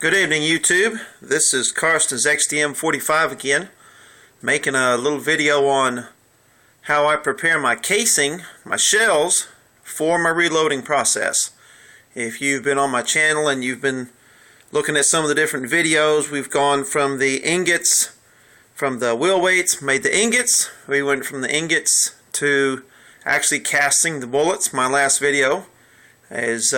Good evening, YouTube. This is Karsten's XDM45 again, making a little video on how I prepare my casing, my shells, for my reloading process. If you've been on my channel and you've been looking at some of the different videos, we've gone from the ingots, from the wheel weights, made the ingots. We went from the ingots to actually casting the bullets. My last video is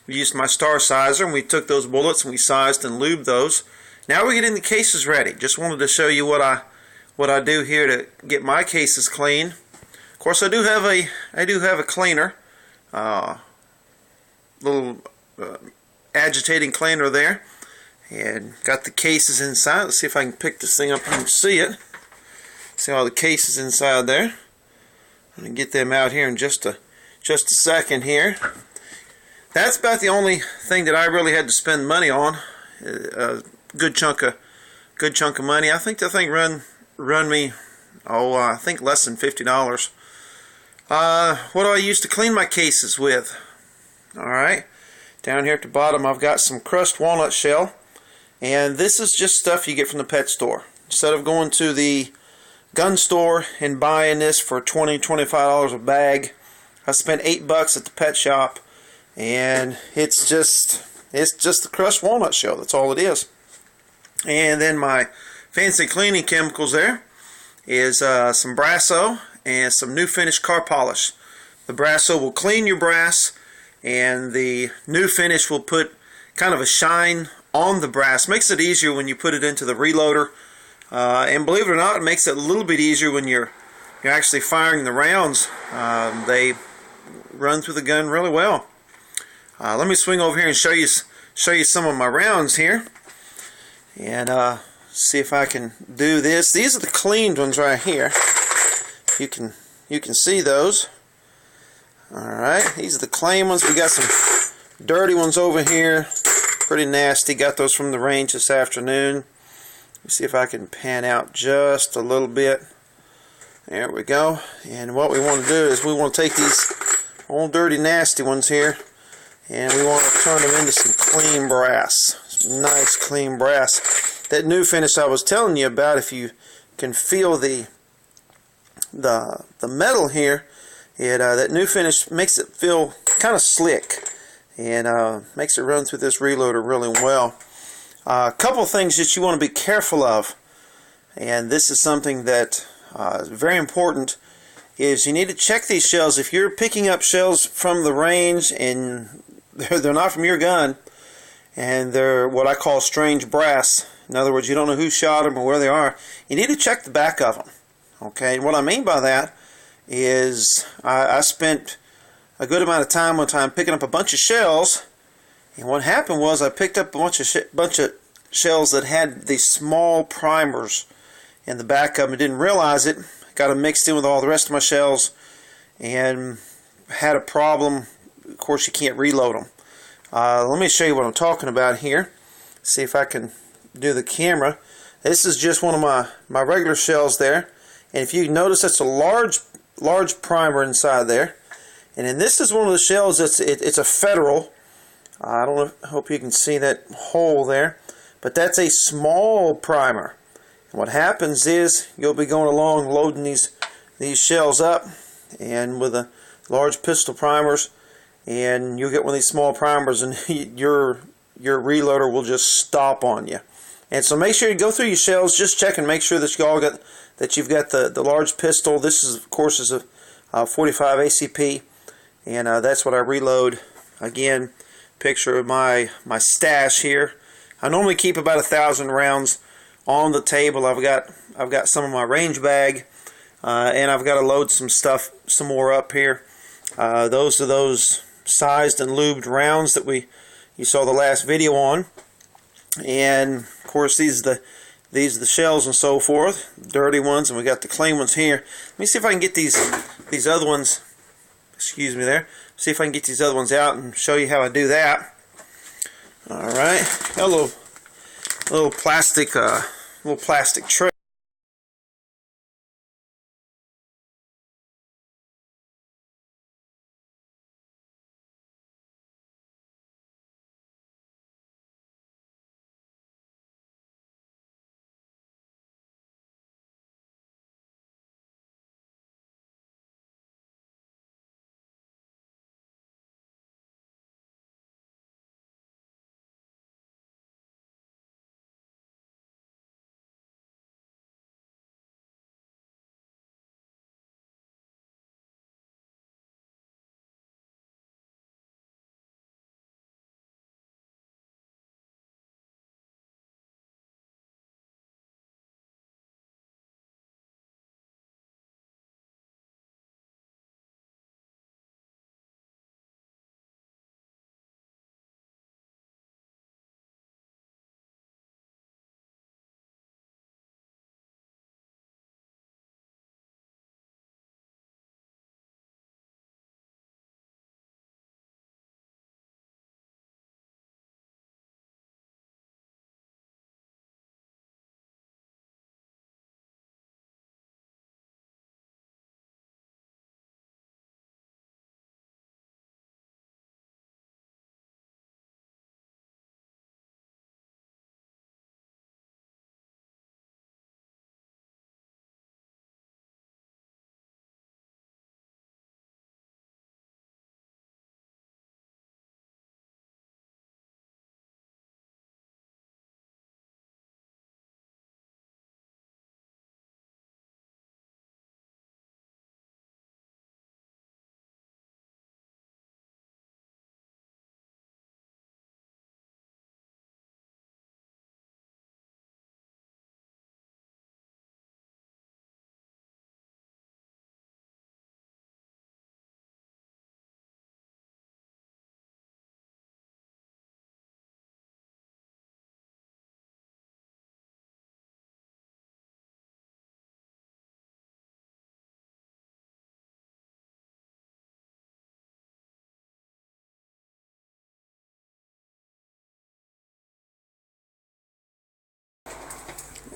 we used my star sizer and we took those bullets and we sized and lubed those. Now we're getting the cases ready. Just wanted to show you what I do here to get my cases clean. Of course, I do have a cleaner, little agitating cleaner there, and got the cases inside. Let's see if I can pick this thing up and see it. See all the cases inside there. I'm gonna get them out here in just a second here. That's about the only thing that I really had to spend money on. A good chunk of money. I think the thing run me, I think less than $50. What do I use to clean my cases with? Alright, down here at the bottom I've got some crushed walnut shell, and this is just stuff you get from the pet store. Instead of going to the gun store and buying this for $20–25 a bag, I spent $8 at the pet shop. And it's just the crushed walnut shell. That's all it is. And then my fancy cleaning chemicals there is some Brasso and some New Finish car polish. The Brasso will clean your brass, and the New Finish will put kind of a shine on the brass. Makes it easier when you put it into the reloader, and believe it or not, it makes it a little bit easier when you're actually firing the rounds. They run through the gun really well. Let me swing over here and show you some of my rounds here, and see if I can do this. These are the cleaned ones right here. You can see those. All right, these are the clean ones. We got some dirty ones over here, pretty nasty. Got those from the range this afternoon. Let me see if I can pan out just a little bit. There we go. And what we want to do is we want to take these old dirty nasty ones here, and we want to turn them into some clean brass. Some nice clean brass. That New Finish I was telling you about, if you can feel the metal here, that New Finish makes it feel kind of slick, and makes it run through this reloader really well. A couple of things that you want to be careful of, and this is something that is very important, is you need to check these shells. If you're picking up shells from the range and they're not from your gun, and they're what I call strange brass, in other words, you don't know who shot them or where they are, you need to check the back of them. Okay, and what I mean by that is I spent a good amount of time one time picking up a bunch of shells, and what happened was I picked up a bunch of shells that had these small primers in the back of them. I didn't realize it, got them mixed in with all the rest of my shells, and had a problem. Of course, you can't reload them. Let me show you what I'm talking about here. See if I can do the camera. This is just one of my regular shells there, and if you notice, it's a large primer inside there. And then this is one of the shells that's it's a Federal. I don't know. Hope you can see that hole there, but that's a small primer. And what happens is you'll be going along loading these shells up, and with the large pistol primers, and you'll get one of these small primers, and your reloader will just stop on you. And so make sure you go through your shells, just check and make sure that you've got the large pistol. This is, of course, is a 45 ACP, and that's what I reload. Again, picture of my stash here. I normally keep about 1,000 rounds on the table. I've got some of my range bag, and I've got to load some more up here. Those are those sized and lubed rounds that you saw the last video on, and of course these are the shells and so forth, dirty ones, and we got the clean ones here. Let me see if I can get these other ones. Excuse me there. See if I can get these other ones out and show you how I do that. All right, got a little plastic tray.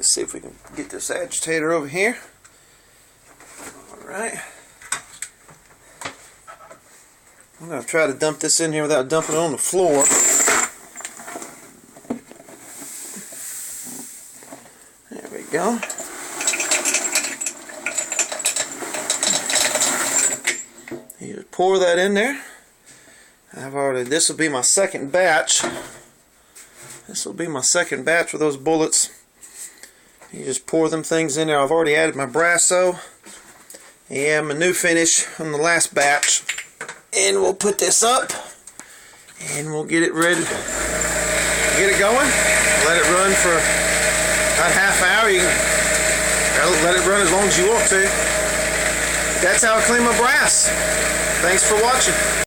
Let's see if we can get this agitator over here. Alright. I'm going to try to dump this in here without dumping it on the floor. There we go. You just pour that in there. This will be my second batch. This will be my second batch with those bullets. You just pour them things in there. I've already added my Brasso and my new finish on the last batch. And we'll put this up and we'll get it ready. Get it going. Let it run for about half an hour. You can let it run as long as you want to. That's how I clean my brass. Thanks for watching.